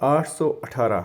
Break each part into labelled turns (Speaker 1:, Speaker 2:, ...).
Speaker 1: 818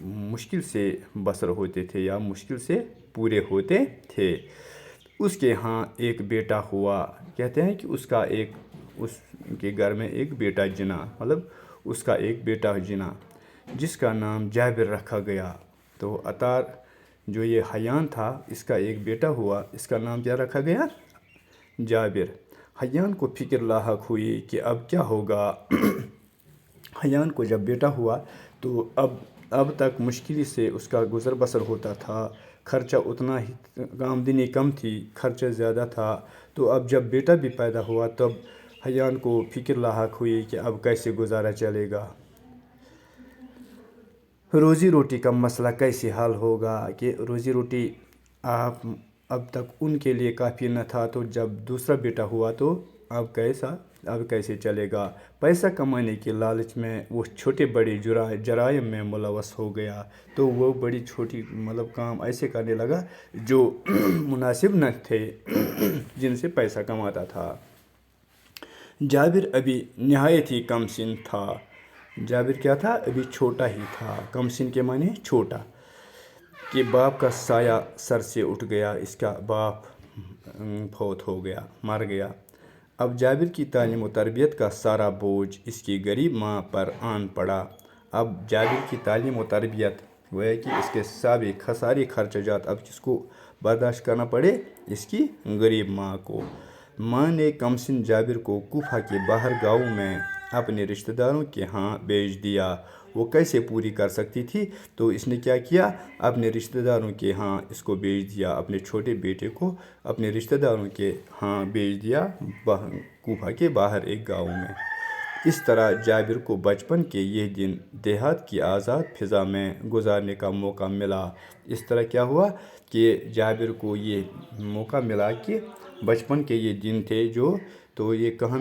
Speaker 1: مشکل سے بسر ہوتے تھے یا مشکل سے پورے ہوتے تھے۔ اس کے ہاں ایک بیٹا ہوا، کہتے ہیں کہ اس کے گھر میں ایک بیٹا جنا، مطلب اس کا ایک بیٹا جنا جس کا نام جابر رکھا گیا۔ تو عطار جو یہ حیان تھا، اس کا ایک بیٹا ہوا، اس کا نام کیا رکھا گیا؟ جابر۔ حیان کو فکر لاحق ہوئی کہ اب کیا ہوگا۔ حیان کو جب بیٹا ہوا تو اب تک مشکل سے اس کا گزر بسر ہوتا تھا، خرچہ اتنا ہی، آمدنی کم تھی، خرچہ زیادہ تھا۔ تو اب جب بیٹا بھی پیدا ہوا تب حیان کو فکر لاحق ہوئی کہ اب کیسے گزارا چلے گا، روزی روٹی کا مسئلہ کیسے حل ہوگا، کہ روزی روٹی اب تک ان کے لیے کافی نہ تھا، تو جب دوسرا بیٹا ہوا تو اب کیسے چلے گا۔ پیسہ کمانے کے لالچ میں وہ چھوٹے بڑے جرائم میں ملوث ہو گیا، تو وہ بڑی چھوٹی کام ایسے کرنے لگا جو مناسب نہ تھے، جن سے پیسہ کماتا تھا۔ جابر ابھی نہایت ہی کم سن تھا۔ جابر کیا تھا؟ ابھی چھوٹا ہی تھا۔ کم سن کے معنی چھوٹا، کہ باپ کا سایہ سر سے اٹھ گیا، اس کا باپ فوت ہو گیا، مر گیا۔ اب جابر کی تعلیم و تربیت کا سارا بوجھ اس کی غریب ماں پر آن پڑا۔ اب جابر کی تعلیم و تربیت، گویا کہ اس کے سارے خرچات اب کس کو برداشت کرنا پڑے؟ اس کی غریب ماں کو۔ ماں نے کمسن جابر کو کوفہ کے باہر گاؤں میں اپنے رشتہ داروں کے ہاں بھیج دیا۔ وہ کیسے پوری کر سکتی تھی؟ تو اس نے کیا کیا؟ اپنے رشتہ داروں کے ہاں اس کو بھیج دیا، اپنے چھوٹے بیٹے کو اپنے رشتہ داروں کے ہاں بھیج دیا، کوفہ کے باہر ایک گاؤں میں۔ اس طرح جابر کو بچپن کے یہ دن دیہات کی آزاد فضا میں گزارنے کا موقع ملا۔ اس طرح کیا ہوا کہ جابر کو یہ موقع ملا کہ بچپن کے یہ دن تھے تو یہ کہاں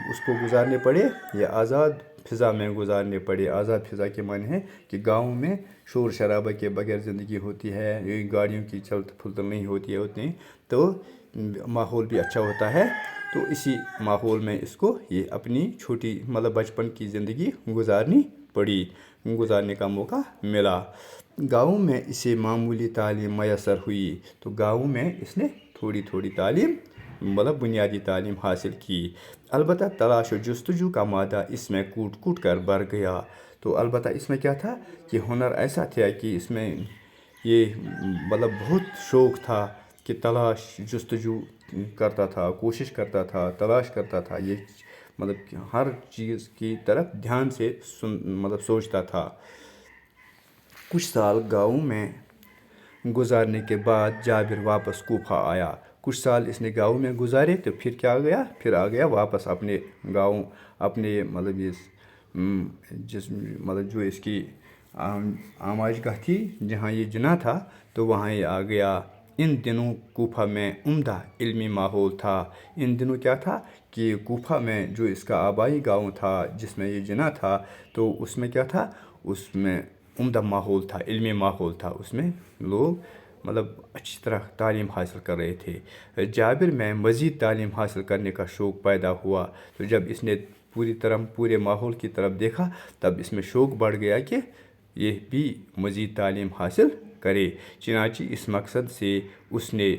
Speaker 1: اس کو گزارنے پڑے؟ یہ آزاد فضا میں گزارنے پڑے۔ آزاد فضا کے معنی ہے کہ گاؤں میں شور شرابہ کے بغیر زندگی ہوتی ہے، گاڑیوں کی چلت پھلت نہیں ہوتی ہے اتنی، تو ماحول بھی اچھا ہوتا ہے۔ تو اسی ماحول میں اس کو یہ اپنی چھوٹی بچپن کی زندگی گزارنے کا موقع ملا۔ گاؤں میں اسے معمولی تعلیم میسر ہوئی، تو گاؤں میں اس نے تھوڑی تھوڑی تعلیم بنیادی تعلیم حاصل کی۔ البتہ تلاش و جستجو کا مادہ اس میں کوٹ کوٹ کر بھر گیا۔ تو البتہ اس میں کیا تھا کہ ہنر ایسا تھا کہ اس میں یہ بہت شوق تھا کہ تلاش جستجو کرتا تھا، کوشش کرتا تھا، تلاش کرتا تھا، یہ ہر چیز کی طرف دھیان سے سوچتا تھا۔ کچھ سال گاؤں میں گزارنے کے بعد جابر واپس کوفہ آیا۔ کچھ سال اس نے گاؤں میں گزارے تو پھر کیا گیا؟ پھر آ گیا واپس اپنے گاؤں، اپنے جو اس کی آماج گاہ تھی جہاں یہ جنا تھا، تو وہاں یہ آ گیا۔ ان دنوں کوفہ میں عمدہ علمی ماحول تھا۔ ان دنوں کیا تھا کہ کوفہ میں جو اس کا آبائی گاؤں تھا جس میں یہ جنا تھا، تو اس میں کیا تھا؟ اس میں عمدہ ماحول تھا، علمی ماحول تھا، اس میں لوگ اچھی طرح تعلیم حاصل کر رہے تھے۔ جابر میں مزید تعلیم حاصل کرنے کا شوق پیدا ہوا، تو جب اس نے پورے ماحول کی طرف دیکھا تب اس میں شوق بڑھ گیا کہ یہ بھی مزید تعلیم حاصل کرے۔ چنانچہ اس مقصد سے اس نے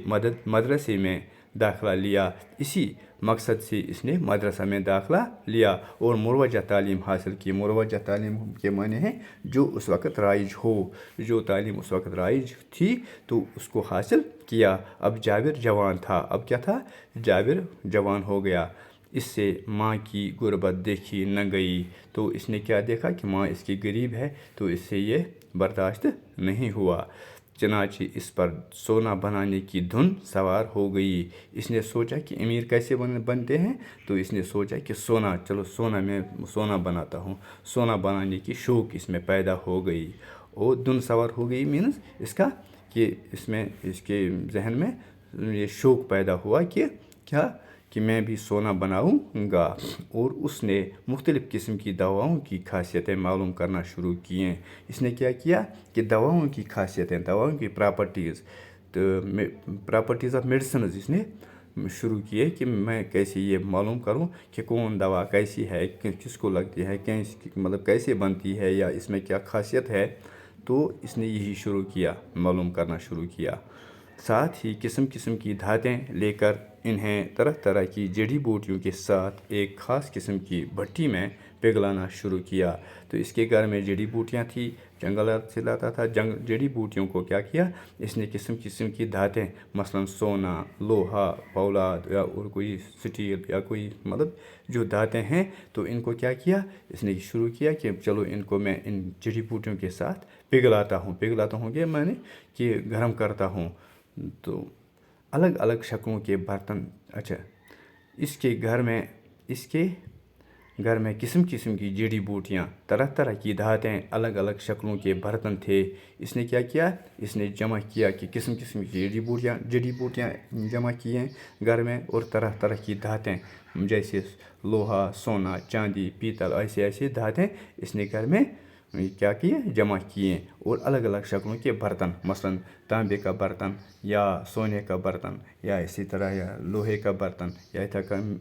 Speaker 1: مدرسے میں داخلہ لیا۔ اسی مقصد سے اس نے مدرسہ میں داخلہ لیا اور مروجہ تعلیم حاصل کی۔ مروجہ تعلیم کے معنی ہے جو اس وقت رائج ہو، جو تعلیم اس وقت رائج تھی تو اس کو حاصل کیا۔ اب جابر جوان تھا۔ اب کیا تھا؟ جابر جوان ہو گیا۔ اس سے ماں کی غربت دیکھی نہ گئی، تو اس نے کیا دیکھا کہ ماں اس کی غریب ہے، تو اس سے یہ برداشت نہیں ہوا۔ چنانچہ اس پر سونا بنانے کی دھن سوار ہو گئی۔ اس نے سوچا کہ امیر کیسے بنتے ہیں، تو اس نے سوچا کہ میں سونا بناتا ہوں۔ سونا بنانے کی شوق اس میں پیدا ہو گئی، اور دھن سوار ہو گئی مینس اس کا کہ اس کے ذہن میں یہ شوق پیدا ہوا کہ کیا کہ میں بھی سونا بناؤں گا، اور اس نے مختلف قسم کی دواؤں کی خاصیتیں معلوم کرنا شروع کیں۔ اس نے کیا کیا کہ دواؤں کی خاصیتیں، دواؤں کی پراپرٹیز آف میڈیسنز اس نے شروع کیے کہ میں کیسے یہ معلوم کروں کہ کون دوا کیسی ہے، کس کو لگتی ہے، کیسے بنتی ہے، یا اس میں کیا خاصیت ہے۔ تو اس نے یہی شروع کیا، معلوم کرنا شروع کیا۔ ساتھ ہی قسم قسم کی دھاتیں لے کر انہیں طرح طرح کی جڑی بوٹیوں کے ساتھ ایک خاص قسم کی بھٹی میں پگھلانا شروع کیا۔ تو اس کے گھر میں جڑی بوٹیاں تھیں، جنگلات سے لاتا تھا، جڑی بوٹیوں کو کیا کیا، اس نے قسم قسم کی دھاتیں، مثلاً سونا، لوہا، فولاد یا اور کوئی سٹیل یا کوئی جو دھاتیں ہیں، تو ان کو کیا کیا، اس نے شروع کیا کہ چلو ان کو میں ان جڑی بوٹیوں کے ساتھ پگھلاتا ہوں کہ میں نے کہ گرم کرتا ہوں۔ تو الگ الگ شکلوں کے برتن، اچھا اس کے گھر میں قسم قسم کی جڑی بوٹیاں، طرح طرح کی دھاتیں، الگ الگ شکلوں کے برتن تھے۔ اس نے کیا کیا، اس نے جمع کیا کہ قسم قسم کی جڑی بوٹیاں جمع کی ہیں گھر میں، اور طرح طرح کی دھاتیں جیسے لوہا، سونا، چاندی، پیتل، ایسے دھاتیں اس نے گھر میں کیا کیے، جمع کیے۔ اور الگ الگ شکلوں کے برتن، مثلاً تانبے کا برتن یا سونے کا برتن یا اسی طرح یا لوہے کا برتن یا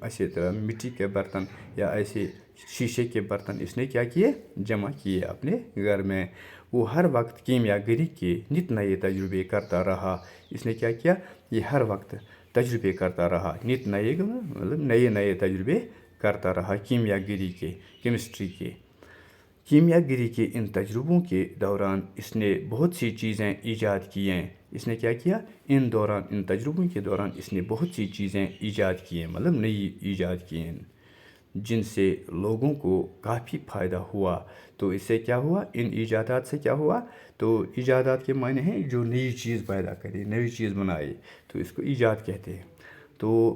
Speaker 1: اسی طرح مٹی کے برتن یا ایسے شیشے کے برتن اس نے کیا کیے، جمع کیے اپنے گھر میں۔ وہ ہر وقت کیمیا گری کے نت نئے تجربے کرتا رہا۔ اس نے کیا کیا، یہ ہر وقت تجربے کرتا رہا، نت نئے نئے نئے تجربے کرتا رہا کیمیا گری کے، کیمیا گری کے ان تجربوں کے دوران اس نے بہت سی چیزیں ایجاد کی ہیں۔ اس نے کیا کیا، ان تجربوں کے دوران اس نے بہت سی چیزیں ایجاد کی ہیں، نئی ایجاد کی ہیں، جن سے لوگوں کو کافی فائدہ ہوا۔ تو اس سے کیا ہوا، ان ایجادات سے کیا ہوا، تو ایجادات کے معنی ہیں جو نئی چیز پیدا کرے، نئی چیز بنائے، تو اس کو ایجاد کہتے ہیں۔ تو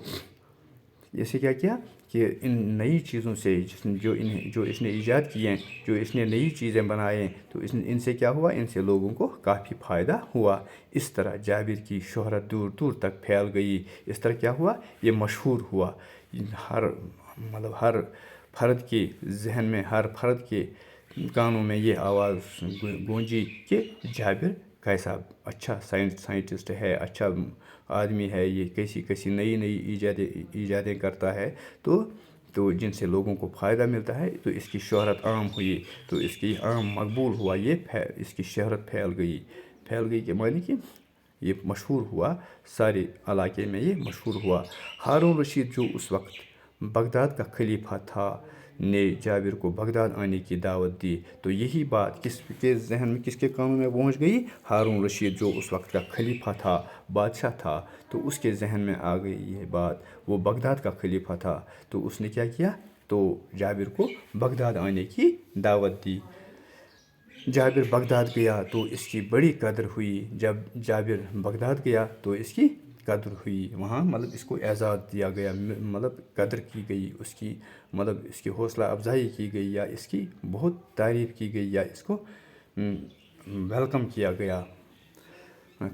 Speaker 1: اسے کیا کیا کہ ان نئی چیزوں سے جو اس نے ایجاد کی ہیں، جو اس نے نئی چیزیں بنائیں، تو ان سے کیا ہوا، ان سے لوگوں کو کافی فائدہ ہوا۔ اس طرح جابر کی شہرت دور دور تک پھیل گئی۔ اس طرح کیا ہوا، یہ مشہور ہوا، ہر فرد کے ذہن میں، ہر فرد کے کانوں میں یہ آواز گونجی کہ جابر کیسا اچھا سائنٹسٹ ہے، اچھا آدمی ہے، یہ کیسی نئی نئی ایجادیں کرتا ہے، تو جن سے لوگوں کو فائدہ ملتا ہے۔ تو اس کی شہرت عام ہوئی، تو اس کی عام مقبول ہوا، اس کی شہرت پھیل گئی کہ معنی کہ یہ مشہور ہوا، سارے علاقے میں یہ مشہور ہوا۔ ہارون رشید جو اس وقت بغداد کا خلیفہ تھا، نے جابر کو بغداد آنے کی دعوت دی۔ تو یہی بات کس کے ذہن میں، کس کے کانوں میں پہنچ گئی، ہارون رشید جو اس وقت کا خلیفہ تھا، بادشاہ تھا، تو اس کے ذہن میں آ گئی یہ بات۔ وہ بغداد کا خلیفہ تھا، تو اس نے کیا کیا، تو جابر کو بغداد آنے کی دعوت دی۔ جابر بغداد گیا تو اس کی بڑی قدر ہوئی۔ جب جابر بغداد گیا تو اس کی قدر ہوئی، وہاں اس کو اعزاز دیا گیا، قدر کی گئی اس کی، اس کی حوصلہ افزائی کی گئی، یا اس کی بہت تعریف کی گئی، یا اس کو ویلکم کیا گیا۔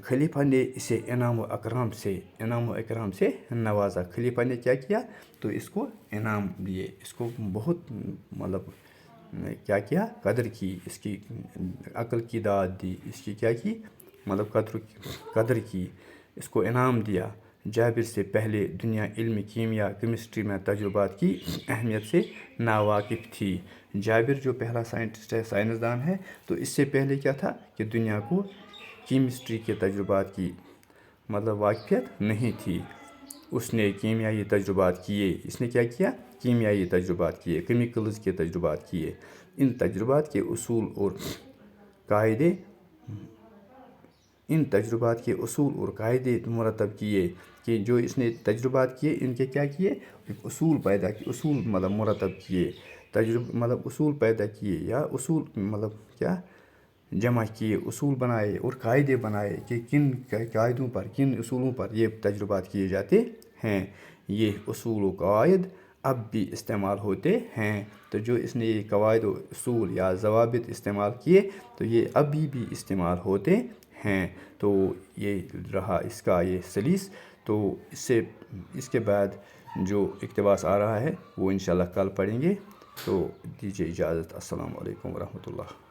Speaker 1: خلیفہ نے اسے انعام و اکرام سے نوازا۔ خلیفہ نے کیا کیا، تو اس کو انعام دیے، اس کو بہت کیا قدر کی، اس کی عقل کی داد دی، اس کی کیا کی، قدر کی، اس کو انعام دیا۔ جابر سے پہلے دنیا علم کیمیا، کیمسٹری میں تجربات کی اہمیت سے ناواقف تھی۔ جابر جو پہلا سائنٹسٹ ہے، سائنسدان ہے، تو اس سے پہلے کیا تھا کہ دنیا کو کیمسٹری کے تجربات کی واقفیت نہیں تھی۔ اس نے کیمیائی تجربات کیے، اس نے کیا کیا، کیمیائی تجربات کیے، کیمیکلز کے تجربات کیے۔ ان تجربات کے اصول اور قاعدے مرتب کیے، کہ جو اس نے تجربات کیے، ان کے کیا کیے، اصول پیدا کیے، اصول مرتب کیے، اصول پیدا کیے، یا اصول کیا جمع کیے، اصول بنائے اور قاعدے بنائے کہ کن قاعدوں پر، کن اصولوں پر یہ تجربات کیے جاتے ہیں۔ یہ اصول و قواعد اب بھی استعمال ہوتے ہیں۔ تو جو اس نے یہ قواعد و اصول یا ضوابط استعمال کیے، تو یہ ابھی بھی استعمال ہوتے ہیں۔ تو یہ رہا اس کا یہ سلیس۔ تو اس کے بعد جو اقتباس آ رہا ہے وہ انشاءاللہ کل پڑھیں گے۔ تو دیجیے اجازت، السلام علیکم ورحمۃ اللہ۔